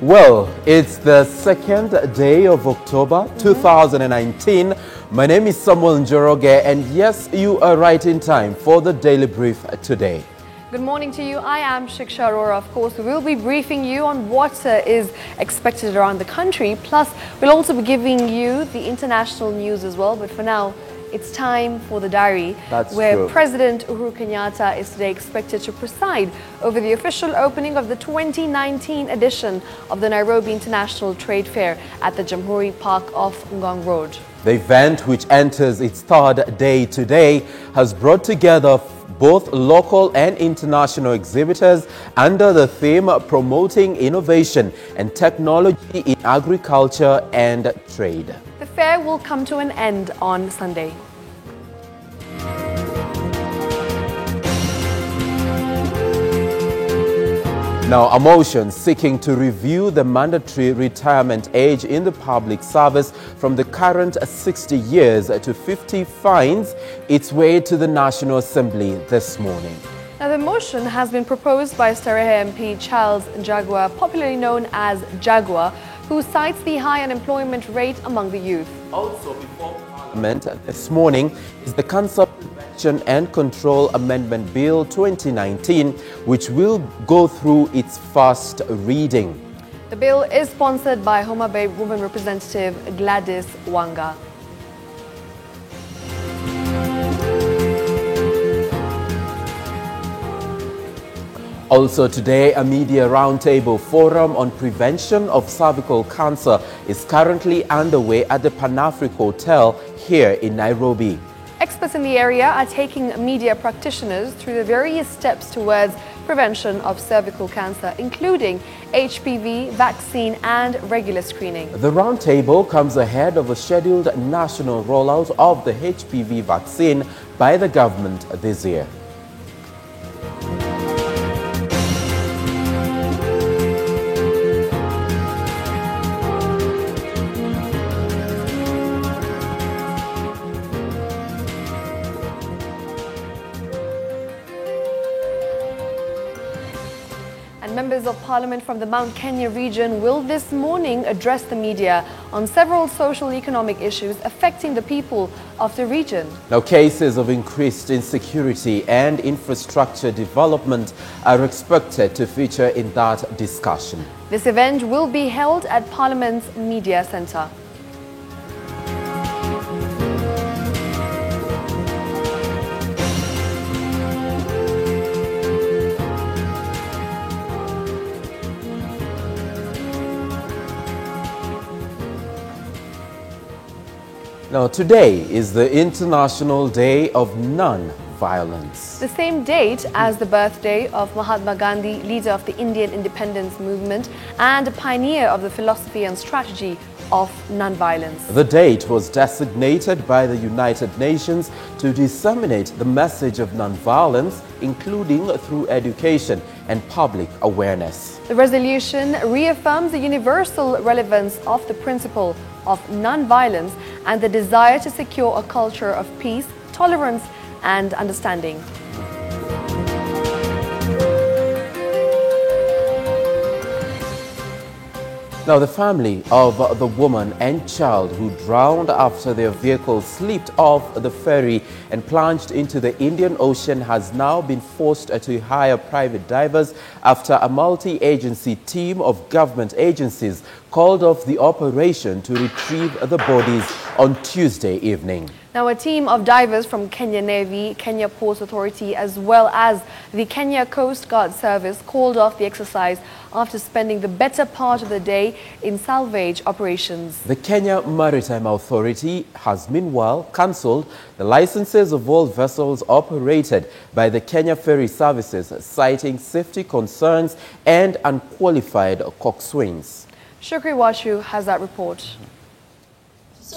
Well, it's the second day of October 2019. My name is Samuel Njoroge, and yes, you are right in time for the Daily Brief today. Good morning to you. I am Shiksha Arora. Of course, we will be briefing you on what is expected around the country. Plus, we'll also be giving you the international news as well. But for now, it's time for the diary, where President Uhuru Kenyatta is today expected to preside over the official opening of the 2019 edition of the Nairobi International Trade Fair at the Jamhuri Park off Ngong Road. The event, which enters its third day today, has brought together both local and international exhibitors under the theme promoting innovation and technology in agriculture and trade. The fair will come to an end on Sunday. Now, a motion seeking to review the mandatory retirement age in the public service from the current 60 years to 50 finds its way to the National Assembly this morning. Now, the motion has been proposed by Starehe MP Charles Njagua, popularly known as Jaguar, who cites the high unemployment rate among the youth. Also before Parliament this morning is the Council Prevention and Control Amendment Bill 2019, which will go through its first reading. The bill is sponsored by Homa Bay Women Representative Gladys Wanga. Also today, a media roundtable forum on prevention of cervical cancer is currently underway at the Pan-Africa Hotel here in Nairobi. Experts in the area are taking media practitioners through the various steps towards prevention of cervical cancer, including HPV, vaccine and regular screening. The roundtable comes ahead of a scheduled national rollout of the HPV vaccine by the government this year. And members of Parliament from the Mount Kenya region will this morning address the media on several social economic issues affecting the people of the region. Now, cases of increased insecurity and infrastructure development are expected to feature in that discussion. This event will be held at Parliament's Media Centre. Now, today is the International Day of Non-Violence. The same date as the birthday of Mahatma Gandhi, leader of the Indian independence movement and a pioneer of the philosophy and strategy of non-violence. The date was designated by the United Nations to disseminate the message of non-violence, including through education and public awareness. The resolution reaffirms the universal relevance of the principle of non-violence and the desire to secure a culture of peace, tolerance and understanding. Now, the family of the woman and child who drowned after their vehicle slipped off the ferry and plunged into the Indian Ocean has now been forced to hire private divers after a multi-agency team of government agencies called off the operation to retrieve the bodies on Tuesday evening. Now, a team of divers from Kenya Navy, Kenya Ports Authority, as well as the Kenya Coast Guard Service called off the exercise after spending the better part of the day in salvage operations. The Kenya Maritime Authority has meanwhile cancelled the licenses of all vessels operated by the Kenya Ferry Services, citing safety concerns and unqualified coxswains. Shukri Washu has that report. Day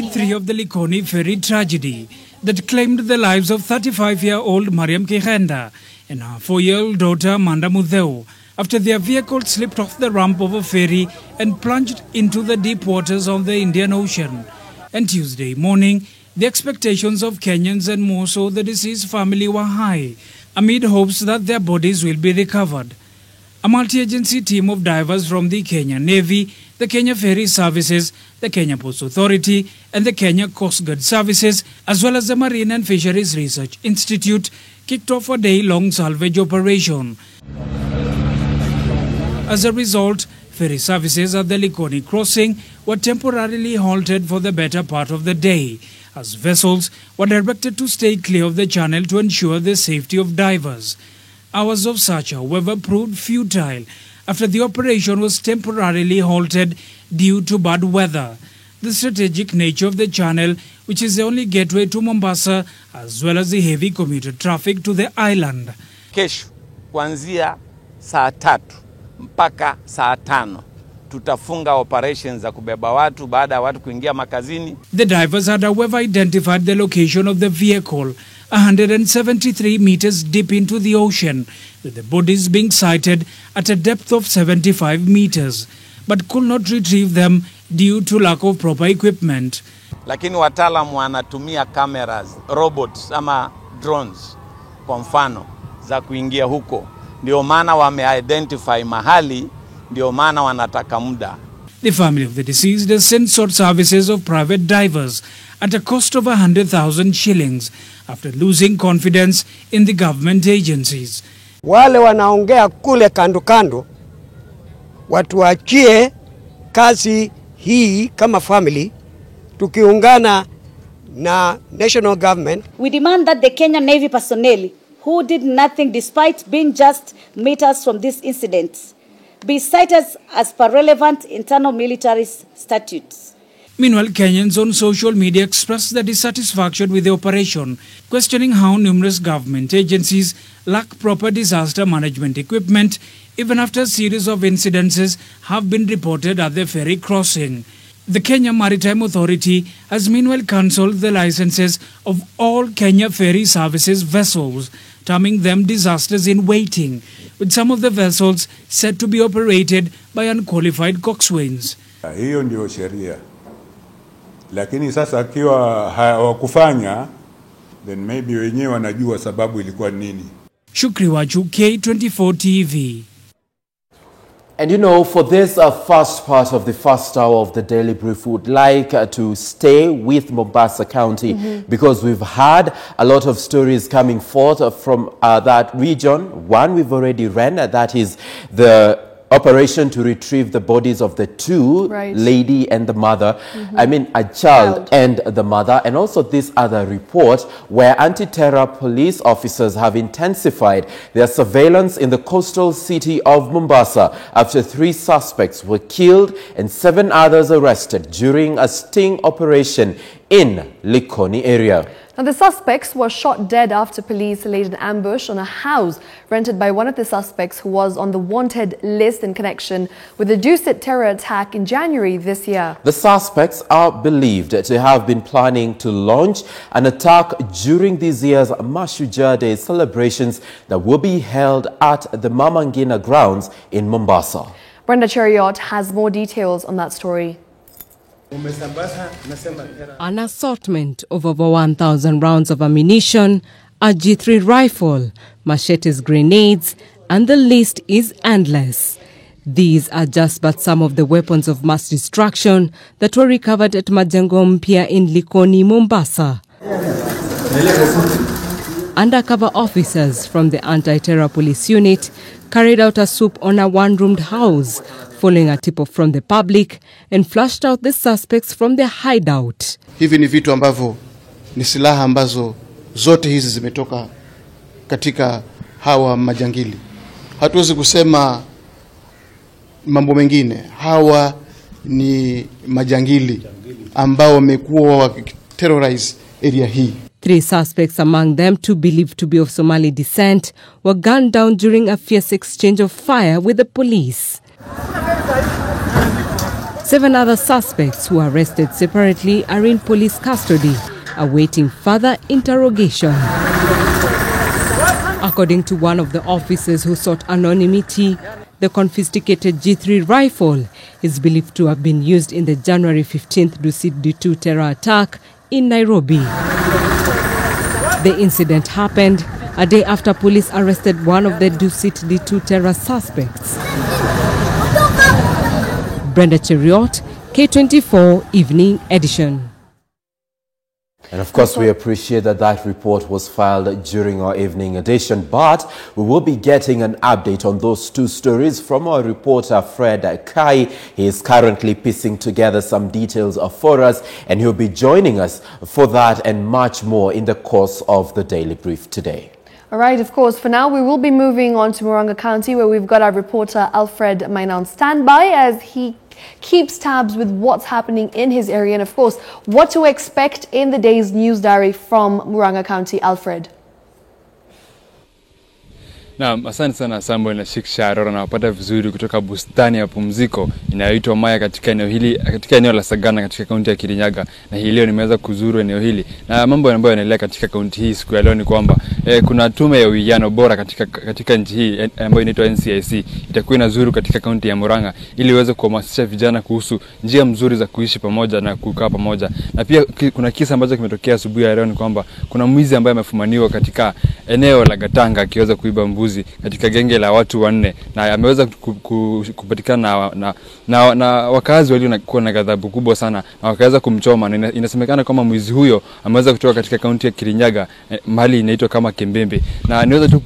3 of the Likoni ferry tragedy that claimed the lives of 35-year-old Mariam Kihenda and her 4-year-old daughter Manda Mudheu after their vehicle slipped off the ramp of a ferry and plunged into the deep waters of the Indian Ocean. And Tuesday morning, the expectations of Kenyans and more so the deceased family were high amid hopes that their bodies will be recovered. A multi-agency team of divers from the Kenya Navy, the Kenya Ferry Services, the Kenya Ports Authority and the Kenya Coast Guard Services, as well as the Marine and Fisheries Research Institute, kicked off a day-long salvage operation. As a result, ferry services at the Likoni crossing were temporarily halted for the better part of the day, as vessels were directed to stay clear of the channel to ensure the safety of divers. Hours of search, however, proved futile after the operation was temporarily halted due to bad weather. The strategic nature of the channel, which is the only gateway to Mombasa, as well as the heavy commuter traffic to the island. Kesho, kuanzia saa 3 mpaka saa 5, tutafunga operations za kubeba watu baada ya watu kuingia makazini. The divers had however identified the location of the vehicle 173 meters deep into the ocean, with the bodies being sighted at a depth of 75 meters, but could not retrieve them due to lack of proper equipment. Lakini wataalamu wanatumia cameras, robots ama drones kwa mfano za kuingia huko. Ndio maana wame-identify mahali, ndio maana wanataka muda. The family of the deceased has since sought services of private divers at a cost of 100,000 shillings after losing confidence in the government agencies. Wale wanaongea kule kando kando, watuachie kazi hii kama family, tukiungana na national government. We demand that the Kenya Navy personnel who did nothing despite being just meters from this incident be cited as per relevant internal military statutes. Meanwhile, Kenyans on social media expressed their dissatisfaction with the operation, questioning how numerous government agencies lack proper disaster management equipment, even after a series of incidences have been reported at the ferry crossing. The Kenya Maritime Authority has meanwhile cancelled the licenses of all Kenya Ferry Services vessels, terming them disasters in waiting, with some of the vessels said to be operated by unqualified coxswains. Hiyo ndio sheria. Lakini sasa akiwa hawakufanya, then maybe wenyewe wanajua sababu ilikuwa nini. Shukri Wachu, K24 TV. And you know, for this first part of the first hour of the Daily Brief, we would like to stay with Mombasa County because we've had a lot of stories coming forth from that region. One we've already ran, that is the operation to retrieve the bodies of the two, lady and the mother, I mean a child and the mother, and also this other report where anti-terror police officers have intensified their surveillance in the coastal city of Mombasa after 3 suspects were killed and 7 others arrested during a sting operation in Likoni area. Now, the suspects were shot dead after police laid an ambush on a house rented by one of the suspects who was on the wanted list in connection with the Dusit terror attack in January this year. The suspects are believed to have been planning to launch an attack during this year's Mashujaa Day celebrations that will be held at the MURANG'A grounds in Mombasa. Brenda Cheriot has more details on that story. An assortment of over 1,000 rounds of ammunition, a G3 rifle, machetes, grenades, and the list is endless. These are just but some of the weapons of mass destruction that were recovered at Majengo Mpya in Likoni, Mombasa. Undercover officers from the anti-terror police unit carried out a swoop on a one-roomed house, following a tip-off from the public, and flushed out the suspects from their hideout. Hivi ni vitu ambavyo ni silaha ambazo zote hizi zimetoka katika hawa majangili. Hatuwezi kusema mambo mengine. Hawa ni majangili ambao wamekuwa wakiterrorize area hii. 3 suspects, among them 2 believed to be of Somali descent, were gunned down during a fierce exchange of fire with the police. 7 other suspects who were arrested separately are in police custody, awaiting further interrogation. According to one of the officers who sought anonymity, the confiscated G3 rifle is believed to have been used in the January 15th Dusit terror attack in Nairobi. The incident happened a day after police arrested one of the Dusit D2 terror suspects. Brenda Cheriot, K24 Evening Edition. And of course, we appreciate that report was filed during our evening edition, but we will be getting an update on those two stories from our reporter, Fred Kai. He is currently piecing together some details for us, and he'll be joining us for that and much more in the course of the Daily Brief today. All right, of course, for now, we will be moving on to MURANG'A County, where we've got our reporter, Alfred Maina, on standby as he keeps tabs with what's happening in his area and, of course, what to expect in the day's news diary from MURANG'A County. Alfred. Naam, asante sana Samuel na Shiksha Arora, na wapata vizuri kutoka bustani ya pumziko inayoitwa Maya katika eneo hili, katika eneo la Sagana katika kaunti ya Kirinyaga, na hii leo nimeweza kuzuru eneo hili. Na mambo ambayo yanaendelea katika kaunti hii siku ya leo ni kwamba kuna tume ya uwiano bora katika nchi hii ambayo inaitwa NCIC itakuwa inazuru katika kaunti ya Murang'a ili iweze kuhamasisha vijana kuhusu njia mzuri za kuishi pamoja na kukaa pamoja. Na pia kuna kisa ambacho kimetokea asubuhi ya leo, ni kwamba kuna mwizi ambaye amefumaniwa katika eneo la Gatanga akiweza kuiba mbuzi katika genge la watu wanne, na ameweza kupatikana na wakazi waliokuwa na ghadhabu kubwa sana, na wakaweza kumchoma. Na inasemekana kama mwizi huyo ameweza kutoka katika kaunti ya Kirinyaga, mahali inaitwa kama Kembembe. Na niweza tu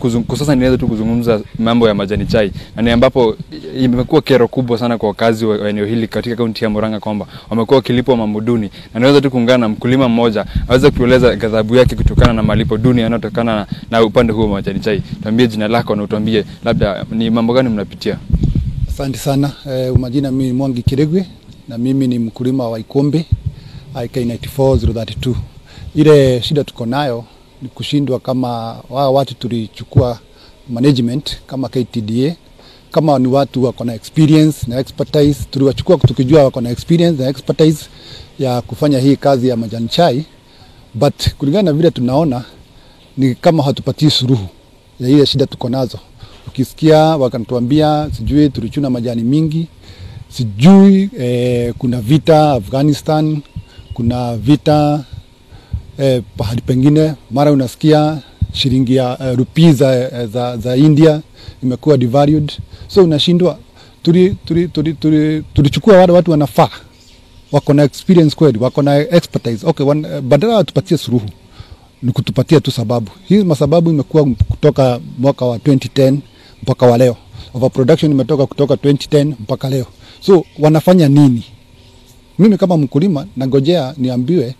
kuzungumza mambo ya majani chai, na ni ambapo imekuwa kero kubwa sana kwa wakazi wa eneo hili katika kaunti ya Murang'a kwamba wamekuwa wakilipwa mamuduni. Na niweza tu kuungana na mkulima mmoja aweza kueleza ghadhabu yake kutokana na malipo duni yanayotokana na upande huo wa majani chai. Tuambie jina lako na utuambie labda ni mambo gani mnapitia. Asante sana. Majina mimi Mwangi Kiregwe, na mimi ni mkulima wa Ikombe K24 032. Ile shida tuko nayo ni kushindwa kama watu tulichukua management kama KTDA, kama ni watu wako na experience na expertise, tuliwachukua tukijua wako na experience na expertise ya kufanya hii kazi ya majani chai, but kulingana na vile tunaona ni kama hatupatii suluhu ya ile shida tuko nazo. Ukisikia wakanituambia sijui tulichuna majani mingi, sijui kuna vita Afghanistan, kuna vita pahali pengine, mara unasikia shilingi ya rupee za India imekuwa devalued. So unashindwa, tulichukua wale watu wanafaa, wako na experience kweli, wako na expertise. Okay, badala tupatie suluhu ni kutupatia tu sababu. Hii masababu imekuwa kutoka mwaka wa 2010 mpaka wa leo. Overproduction imetoka kutoka 2010 mpaka leo. So wanafanya nini? Mimi kama mkulima nangojea niambiwe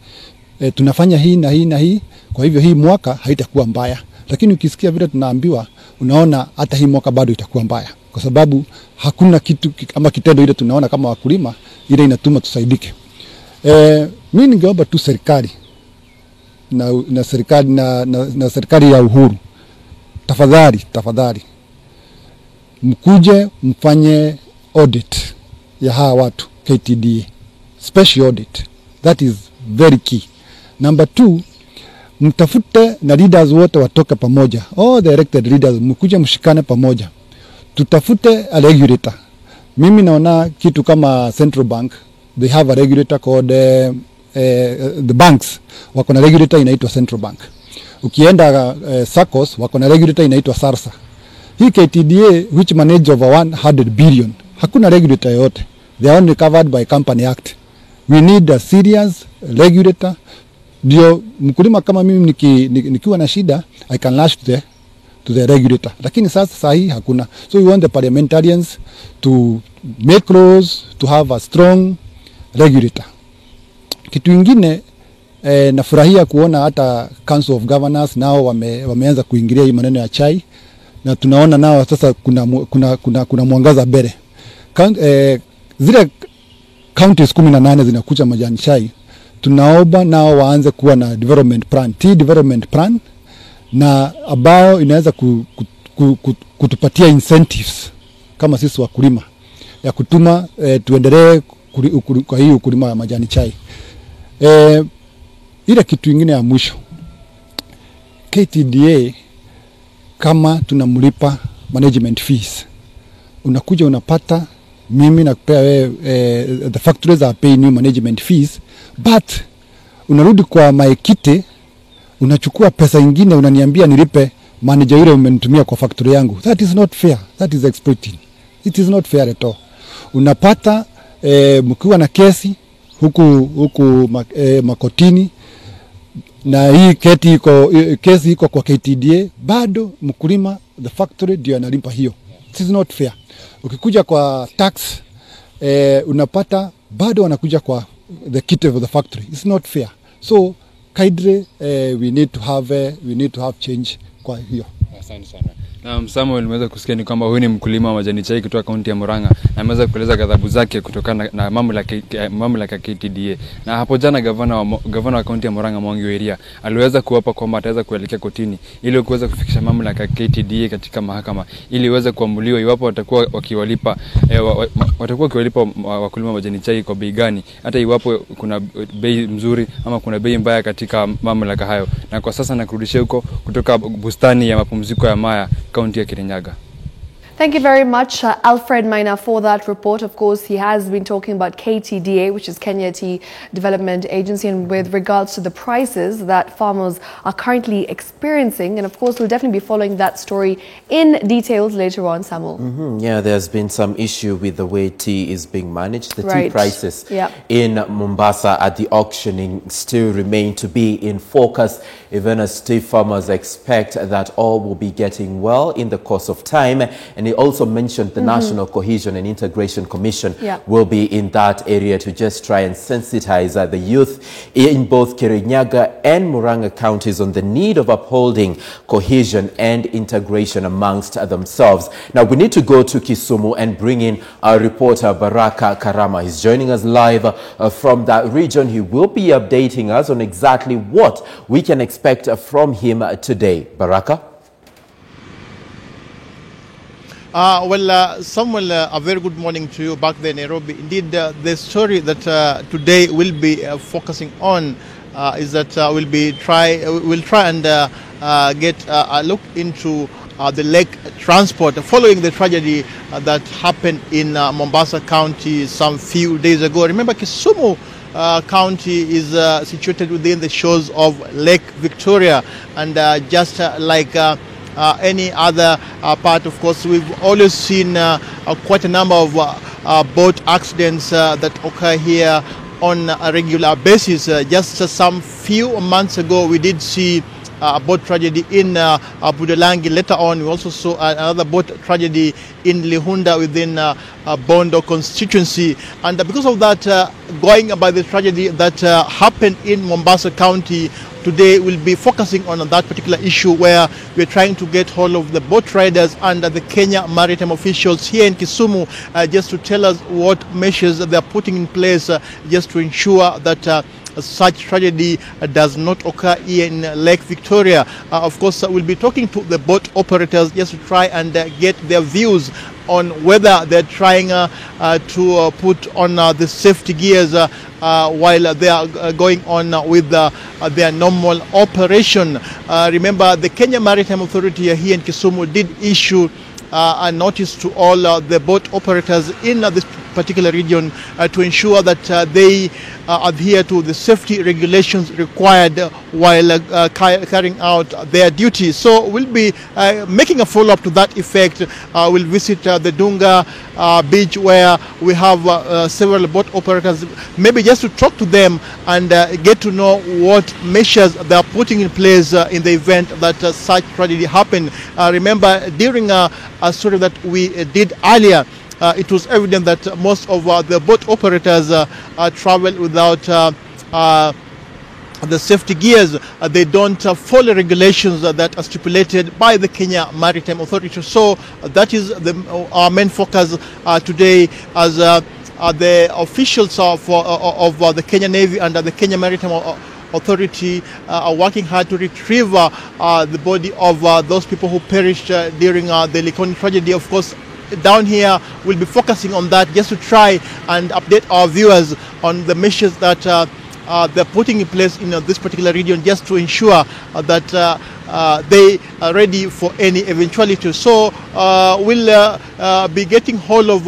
tunafanya hii na hii na hii, kwa hivyo hii mwaka haitakuwa mbaya. Lakini ukisikia vile tunaambiwa, unaona hata hii mwaka bado itakuwa mbaya, kwa sababu hakuna kitu ama kitendo ile tunaona kama wakulima ile inatuma tusaidike. Mimi ningeomba tu serikali na serikali ya Uhuru, tafadhali mkuje mfanye audit ya hawa watu KTDA, special audit. That is very key. Number 2, mtafute na leaders wote watoke pamoja, all the elected leaders mkuje mshikane pamoja, tutafute a regulator. Mimi naona kitu kama Central Bank, they have a regulator called the banks wako na regulator inaitwa Central Bank. Ukienda SACCOS wako na regulator inaitwa SARSA. Hii KTDA which manage over 100 billion, hakuna regulator yote. They are only covered by Company Act. We need a serious regulator. Ndio mkulima kama mimi nikiwa na shida I can lash to the regulator. Lakini sasa hii hakuna. So we want the parliamentarians to make laws to have a strong regulator. Kitu ingine nafurahia kuona hata Council of Governors nao wameanza kuingilia hii maneno ya chai, na tunaona nao sasa kuna mwangaza mbele. Zile counties 18 zinakuja majani chai, tunaomba nao waanze kuwa na development plan na ambao inaweza kutupatia incentives kama sisi wakulima ya kutuma tuendelee kwa hii ukulima wa majani chai. Ile kitu ingine ya mwisho, KTDA kama tunamlipa management fees, unakuja unapata mimi nakupea the factories are paying new management fees, but unarudi kwa maekite unachukua pesa ingine unaniambia nilipe manager yule umenitumia kwa factory yangu. That is not fair. That is exploiting. It is not fair at all. Unapata mkiwa na kesi huku makotini, na hii kesi iko kwa KTDA, bado mkulima the factory ndio analipa hiyo. It is not fair. Ukikuja kwa tax unapata bado wanakuja kwa the kit of the factory. It's not fair. So kaidre we need to have change kwa hiyo. Asante sana. Na Samuel, nimeweza kusikia ni kwamba huyu ni mkulima wa majani chai kutoka kaunti ya Murang'a, na ameweza kueleza ghadhabu zake kutokana na mamlaka ya KTDA. Na hapo jana gavana wa kaunti ya Murang'a Mwangi Weria aliweza kuwapa kwamba ataweza kuelekea kotini ili kuweza kufikisha mamlaka ya KTDA katika mahakama ili iweze kuamuliwa iwapo watakuwa wakiwalipa wakulima wa majani chai kwa bei gani, hata iwapo kuna bei mzuri ama kuna bei mbaya katika mamlaka hayo. Na kwa sasa nakurudishia huko kutoka bustani ya mapumziko ya Maya, kaunti ya Kirinyaga. Thank you very much, Alfred Maina, for that report. Of course, he has been talking about KTDA, which is Kenya Tea Development Agency, and with regards to the prices that farmers are currently experiencing. And of course, we'll definitely be following that story in details later on, Samuel. Yeah, there's been some issue with the way tea is being managed. The Right. tea prices in Mombasa at the auctioning still remain to be in focus, even as tea farmers expect that all will be getting well in the course of time. And he also mentioned the National Cohesion and Integration Commission will be in that area to just try and sensitize the youth in both Kirinyaga and Murang'a counties on the need of upholding cohesion and integration amongst themselves. Now, we need to go to Kisumu and bring in our reporter Baraka Karama. He's joining us live from that region. He will be updating us on exactly what we can expect from him today. Baraka? Samuel, a very good morning to you back there in Nairobi. Indeed, the story that today we'll be focusing on is that we'll try and get a look into the lake transport following the tragedy that happened in Mombasa County some few days ago. Remember, KISUMU County is situated within the shores of Lake Victoria, and just like any other part, of course, we've always seen quite a number of boat accidents that occur here on a regular basis. Just some few months ago, we did see a boat tragedy in Budalangi. Later on, we also saw another boat tragedy in Lihunda within Bondo constituency. And because of that, going by the tragedy that happened in Mombasa County, today we'll be focusing on that particular issue, where we're trying to get hold of the boat riders and the Kenya maritime officials here in Kisumu just to tell us what measures they're putting in place just to ensure that such tragedy does not occur here in Lake Victoria. Of course, we'll be talking to the boat operators just to try and get their views on whether they're trying to put on the safety gears while they are going on with their normal operation. Remember, the Kenya Maritime Authority here in Kisumu did issue a notice to all the boat operators in this particular region to ensure that they adhere to the safety regulations required while carrying out their duties. So we'll be making a follow-up to that effect. We'll visit the Dunga beach, where we have several boat operators, maybe just to talk to them and get to know what measures they are putting in place in the event that such tragedy happened. Remember, during a story that we did earlier, it was evident that most of the boat operators travel without the safety gears. They don't follow regulations that are stipulated by the Kenya Maritime Authority. So that is our main focus today, as the officials of the Kenya Navy and the Kenya Maritime Authority are working hard to retrieve the body of those people who perished during the Likoni tragedy. Of course, down here we'll be focusing on that just to try and update our viewers on the measures that they're putting in place in this particular region, just to ensure that they are ready for any eventuality. So we'll be getting hold of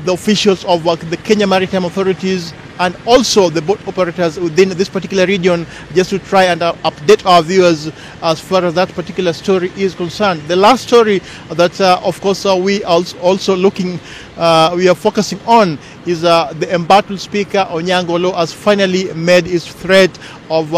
the officials of the Kenya Maritime Authorities and also the boat operators within this particular region, just to try and update our viewers as far as that particular story is concerned. The last story that, of course, we are also looking, we are focusing on is the embattled Speaker Onyangolo has finally made his threat of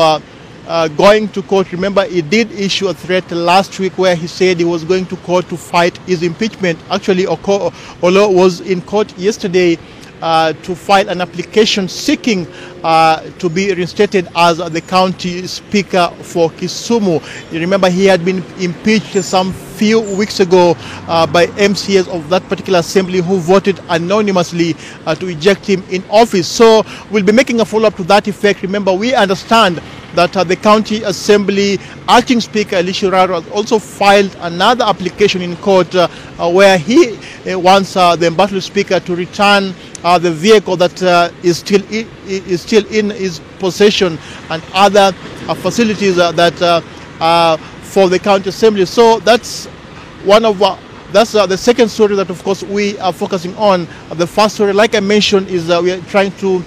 going to court. Remember, he did issue a threat last week where he said he was going to court to fight his impeachment. Actually, Olo was in court yesterday to file an application seeking to be reinstated as the county speaker for Kisumu. You remember, he had been impeached some few weeks ago by MCAs of that particular assembly who voted anonymously to eject him in office. So we'll be making a follow-up to that effect. Remember, we understand that the county assembly acting speaker Elisha Raro has also filed another application in court where he wants the embattled speaker to return the vehicle that is still in his possession and other facilities that for the county assembly. So that's one of that's the second story that, of course, we are focusing on. The first story, like I mentioned, is we are trying to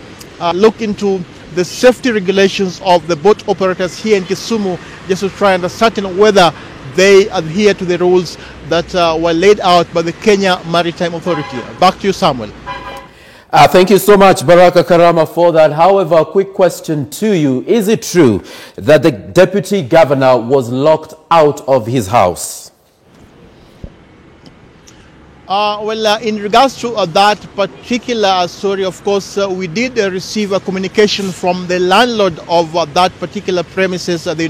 look into the safety regulations of the boat operators here in Kisumu, just to try and ascertain whether they adhere to the rules that were laid out by the Kenya Maritime Authority. Back to you, Samuel. Thank you so much, Baraka Karama, for that. However, a quick question to you. Is it true that the deputy governor was locked out of his house? In regards to that particular story, of course, we did receive a communication from the landlord of that particular premises, the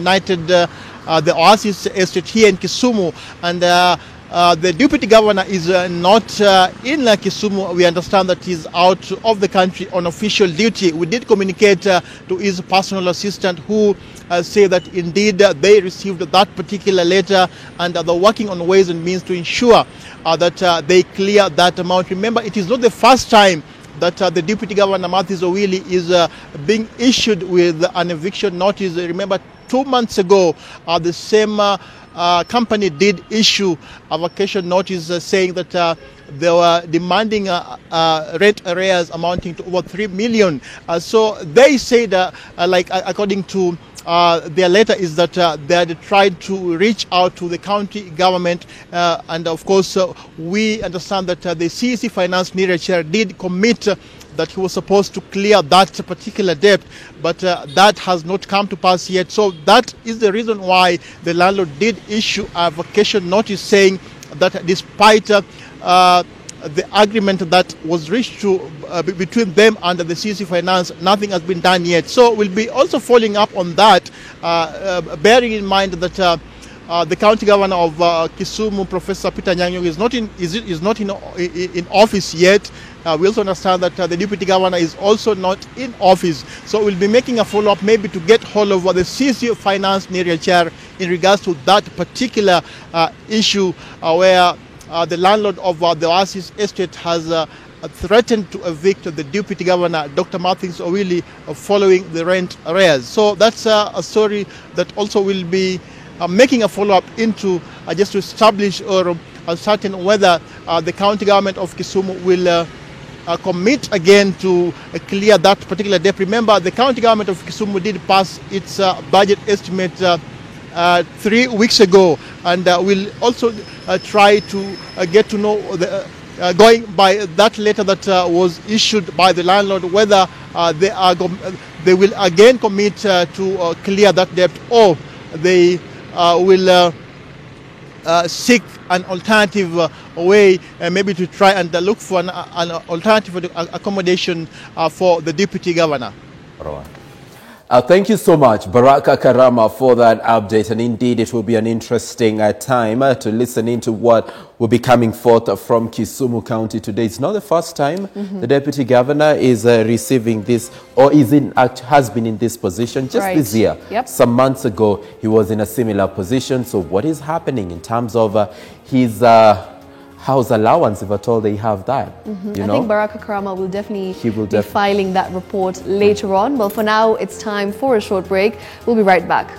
the Oasis Estate here in Kisumu, and the deputy governor is not in Kisumu. We understand that he's out of the country on official duty. We did communicate to his personal assistant, who say that indeed they received that particular letter and they're working on ways and means to ensure that they clear that amount. Remember, it is not the first time that the Deputy Governor Matthews Owili is being issued with an eviction notice. Remember, 2 months ago, the same company did issue a vacation notice saying that they were demanding rent arrears amounting to over 3 million. So they said, according to their letter, is that they had tried to reach out to the county government, and of course we understand that the CEC Finance Nerea Chair did commit that he was supposed to clear that particular debt, but that has not come to pass yet. So that is the reason why the landlord did issue a vacation notice saying that despite the agreement that was reached to between them and the CC Finance, nothing has been done yet. So we'll be also following up on that, bearing in mind that the county governor of Kisumu, Professor Peter Nyang'nyong, is not in office yet. We also understand that the deputy governor is also not in office. So we'll be making a follow-up, maybe to get hold of the CC Finance Nerea Chair in regards to that particular issue where the landlord of the Oasis Estate has threatened to evict the deputy governor, Dr. Matthews Owili, following the rent arrears. So that's a story that also will be making a follow-up into just to establish or ascertain whether the county government of Kisumu will commit again to clear that particular debt. Remember, the county government of Kisumu did pass its budget estimate 3 weeks ago, and we'll also try to get to know, going by that letter that was issued by the landlord, whether they will again commit to clear that debt, or they will seek an alternative way, maybe to try and look for an alternative accommodation for the deputy governor. Thank you so much, Baraka Karama, for that update. And indeed, it will be an interesting time to listen into what will be coming forth from Kisumu County today. It's not the first time the deputy governor is receiving this, or has been in this position just this year. Some months ago, he was in a similar position. So what is happening in terms of his house allowance, if at all they have that? I think Baraka Karama will definitely be filing that report later on. Well, for now, it's time for a short break. We'll be right back.